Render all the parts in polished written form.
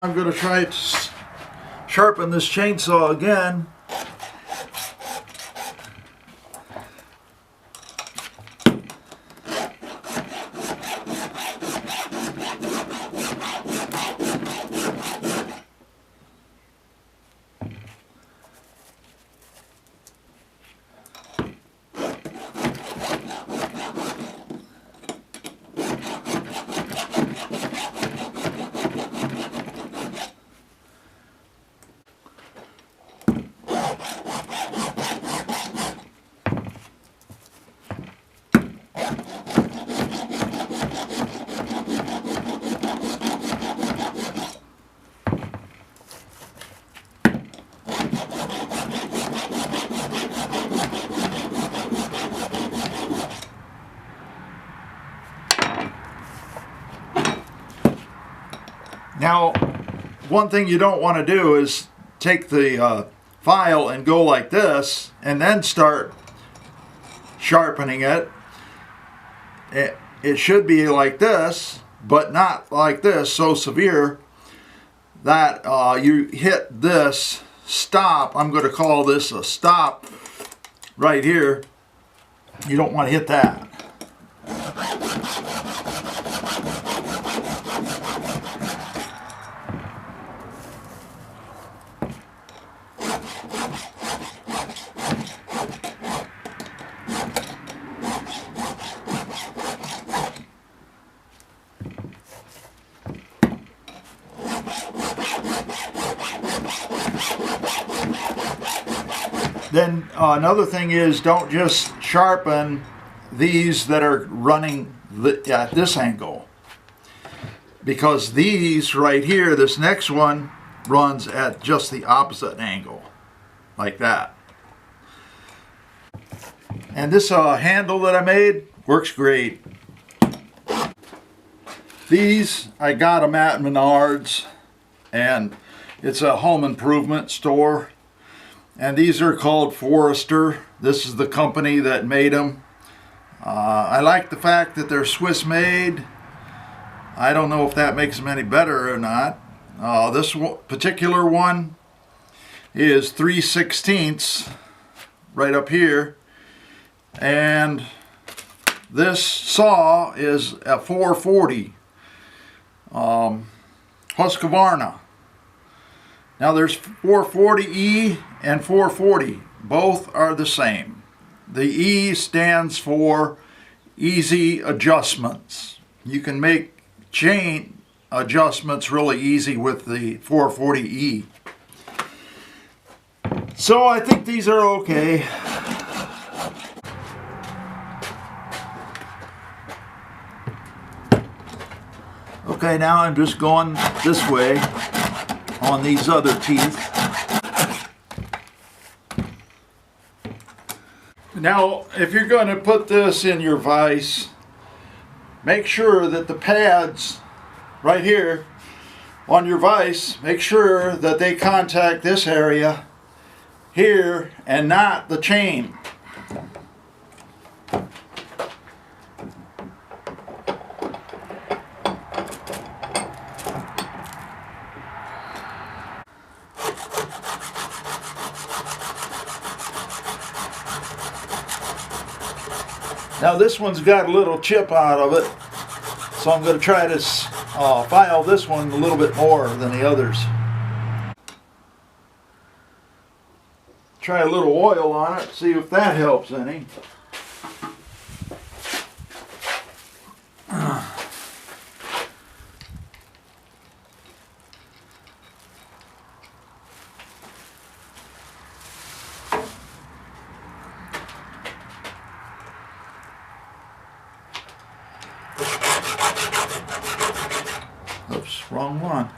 I'm going to try to sharpen this chainsaw again. Now, one thing you don't want to do is take the file and go like this and then start sharpening it. It should be like this, but not like this, so severe that you hit this stop. I'm going to call this a stop right here. You don't want to hit that. Then another thing is, don't just sharpen these that are running at this angle, because these right here, this next one runs at just the opposite angle, like that. And this handle that I made works great. These I got them at Menards, and it's a home improvement store. And these are called Forester. This is the company that made them. I like the fact that they're Swiss made. I don't know if that makes them any better or not. This particular one is 3/16 right up here. And this saw is a 440 Husqvarna. Now there's 440E and 440. Both are the same. The E stands for easy adjustments. You can make chain adjustments really easy with the 440E. So I think these are okay. Okay, now I'm just going this way on these other teeth. Now, if you're going to put this in your vise, make sure that the pads right here on your vise, make sure that they contact this area here and not the chain. Now this one's got a little chip out of it, so I'm going to try to file this one a little bit more than the others. Try a little oil on it, see if that helps any. Oops, wrong one.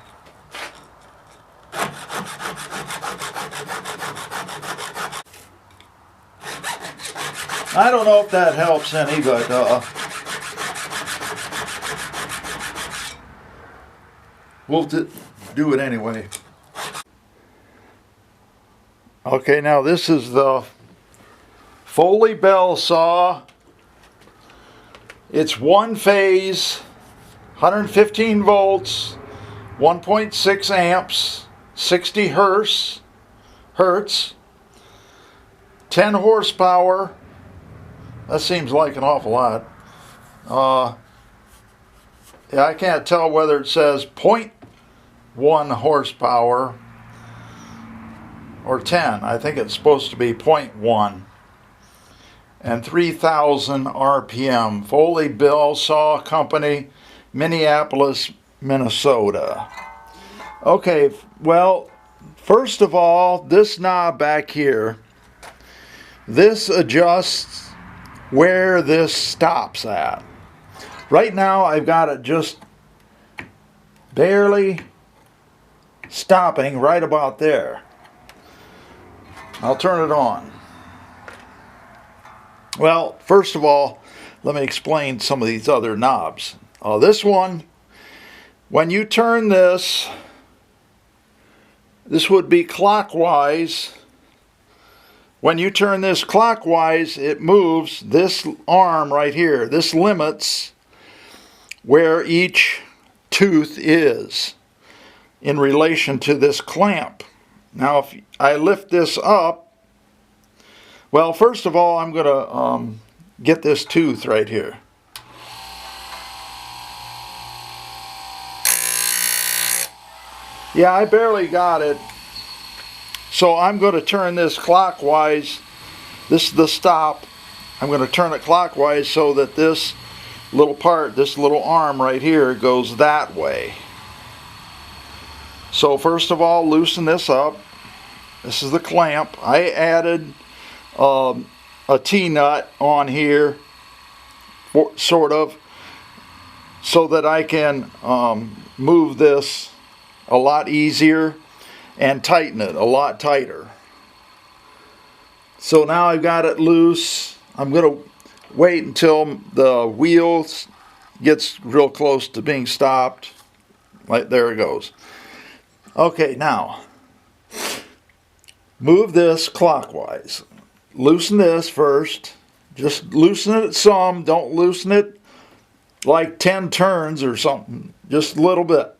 I don't know if that helps any, but we'll do it anyway. Okay, now this is the Foley Belsaw. It's one phase, 115 volts, 1.6 amps, 60 hertz, 10 horsepower. That seems like an awful lot. Yeah, I can't tell whether it says 0.1 horsepower or 10. I think it's supposed to be 0.1. And 3,000 RPM. Foley Belsaw Company, Minneapolis, Minnesota. Okay, well, first of all, this knob back here, this adjusts where this stops at. Right now, I've got it just barely stopping right about there. I'll turn it on. Well, first of all, let me explain some of these other knobs. This one, when you turn this would be clockwise. When you turn this clockwise, it moves this arm right here. This limits where each tooth is in relation to this clamp. Now, if I lift this up, well, first of all, I'm going to get this tooth right here. Yeah, I barely got it. So I'm going to turn this clockwise. This is the stop. I'm going to turn it clockwise so that this little part, this little arm right here, goes that way. So first of all, loosen this up. This is the clamp. I added a T-nut on here, sort of, so that I can move this a lot easier and tighten it a lot tighter. So now I've got it loose. I'm going to wait until the wheel gets real close to being stopped. Right there it goes. Okay, now move this clockwise. Loosen this first. Just loosen it some. Don't loosen it like 10 turns or something. Just a little bit.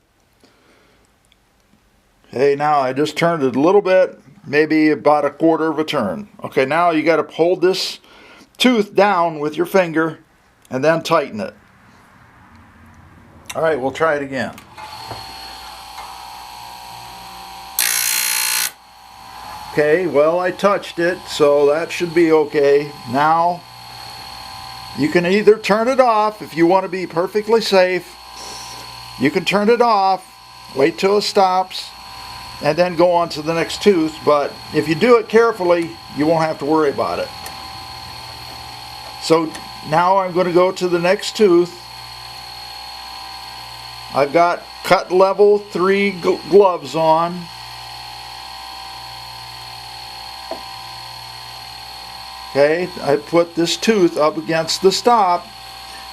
Okay, now I just turned it a little bit, maybe about a quarter of a turn. Okay, now you got to hold this tooth down with your finger and then tighten it. All right, we'll try it again. Okay, well, I touched it, so that should be okay. Now, you can either turn it off if you want to be perfectly safe. You can turn it off, wait till it stops, and then go on to the next tooth. But if you do it carefully, you won't have to worry about it. So now I'm going to go to the next tooth. I've got cut level 3 gloves on. Okay, I put this tooth up against the stop,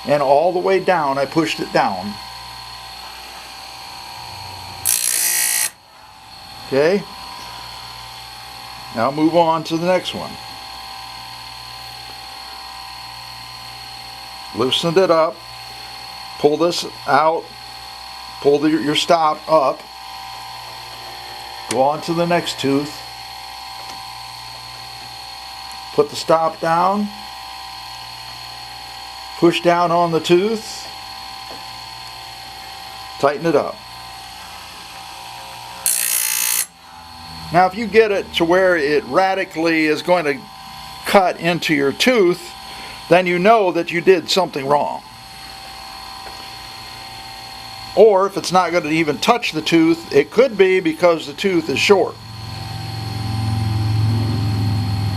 and all the way down I pushed it down. Okay, now move on to the next one. Loosened it up, pull this out, pull your stop up, go on to the next tooth, put the stop down, push down on the tooth, tighten it up. Now if you get it to where it radically is going to cut into your tooth, then you know that you did something wrong. Or if it's not going to even touch the tooth, it could be because the tooth is short.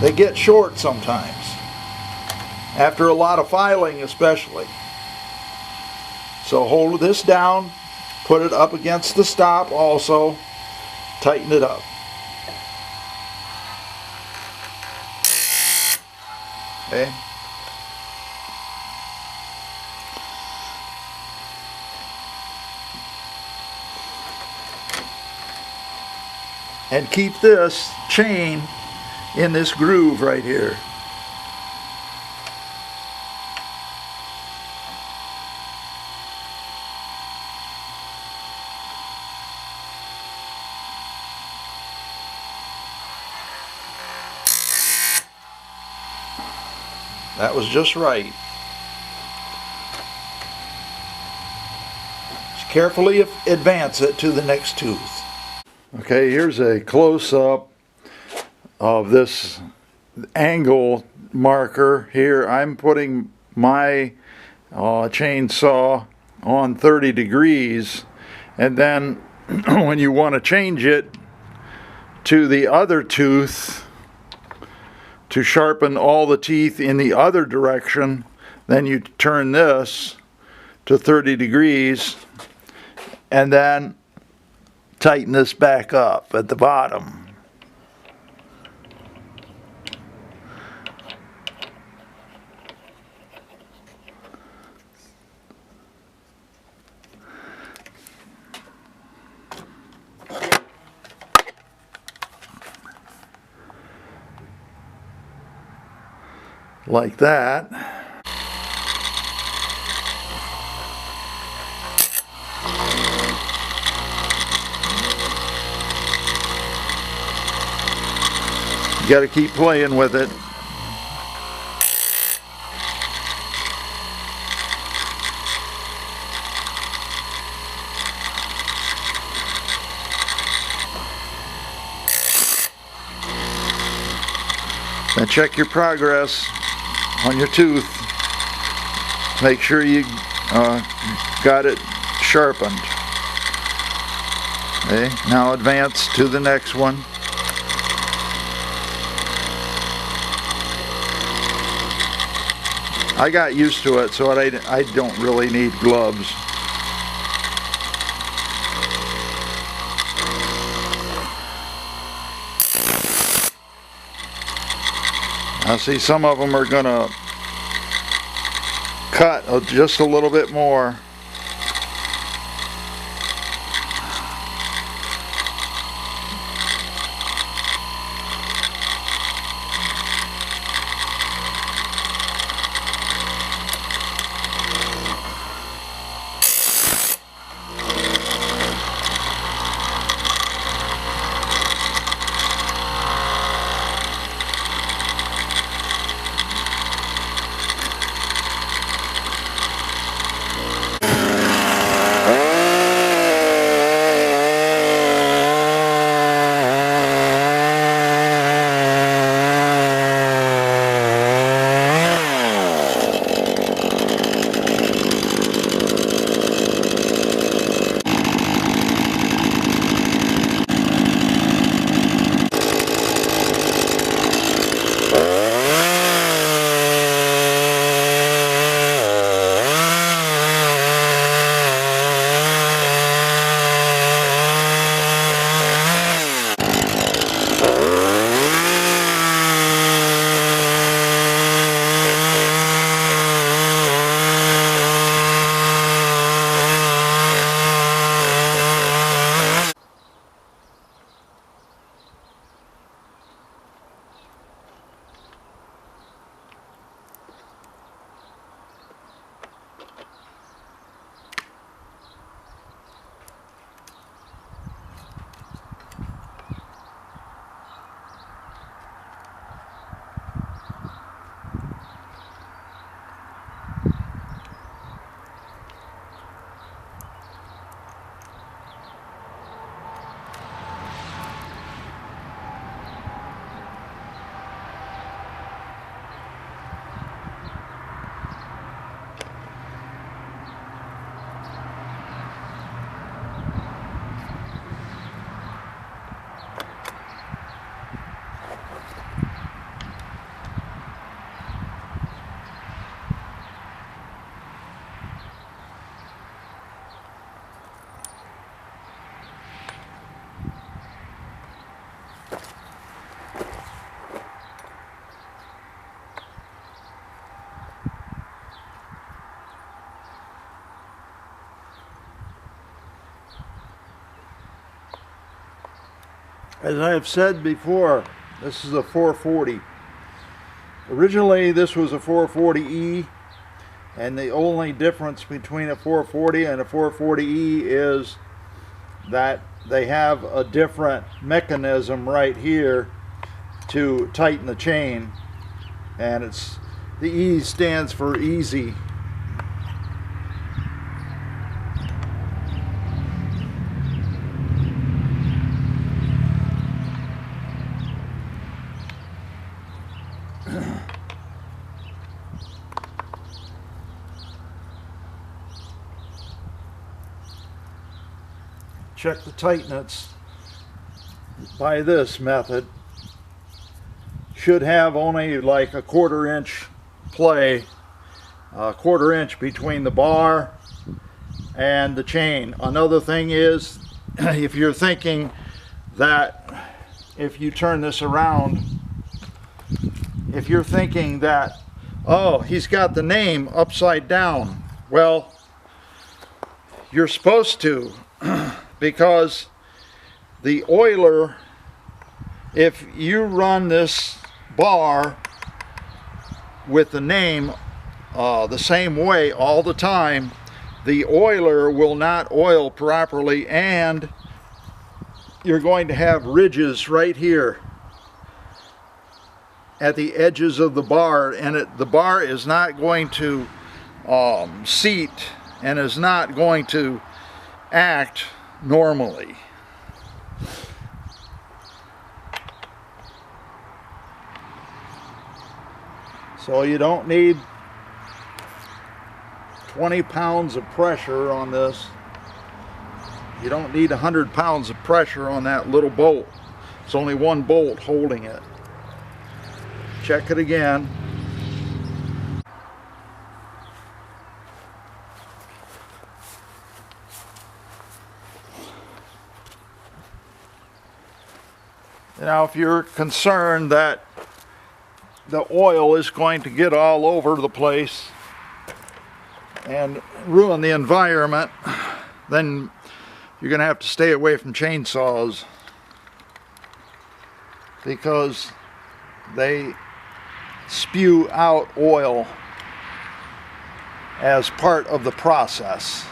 They get short sometimes, after a lot of filing especially. So hold this down, put it up against the stop also, tighten it up. Okay. And keep this chain in this groove right here. That was just right. Just carefully advance it to the next tooth. Okay, here's a close-up of this angle marker here. I'm putting my chainsaw on 30 degrees, and then when you want to change it to the other tooth to sharpen all the teeth in the other direction, then you turn this to 30 degrees and then tighten this back up at the bottom. Like that. You got to keep playing with it. Then check your progress on your tooth. Make sure you got it sharpened. Okay, now advance to the next one. I got used to it, so I don't really need gloves. I see some of them are going to cut just a little bit more. As I have said before, this is a 440. Originally this was a 440E, and the only difference between a 440 and a 440E is that they have a different mechanism right here to tighten the chain, and it's The E stands for easy. Check the tightness by this method. Should have only like a 1/4 inch play, a 1/4 inch between the bar and the chain. Another thing is, if you're thinking that if you turn this around, if you're thinking that, oh, he's got the name upside down, well, you're supposed to, because the oiler, if you run this bar with the name the same way all the time, the oiler will not oil properly, and you're going to have ridges right here at the edges of the bar, and the bar is not going to seat and is not going to act normally. So you don't need 20 pounds of pressure on this. You don't need 100 pounds of pressure on that little bolt. It's only one bolt holding it. Check it again. Now, if you're concerned that the oil is going to get all over the place and ruin the environment, then you're going to have to stay away from chainsaws, because they spew out oil as part of the process.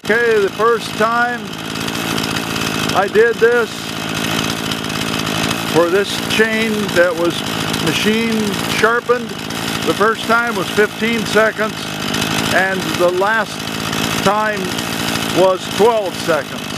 Okay, the first time I did this for this chain that was machine sharpened, the first time was 15 seconds and the last time was 12 seconds.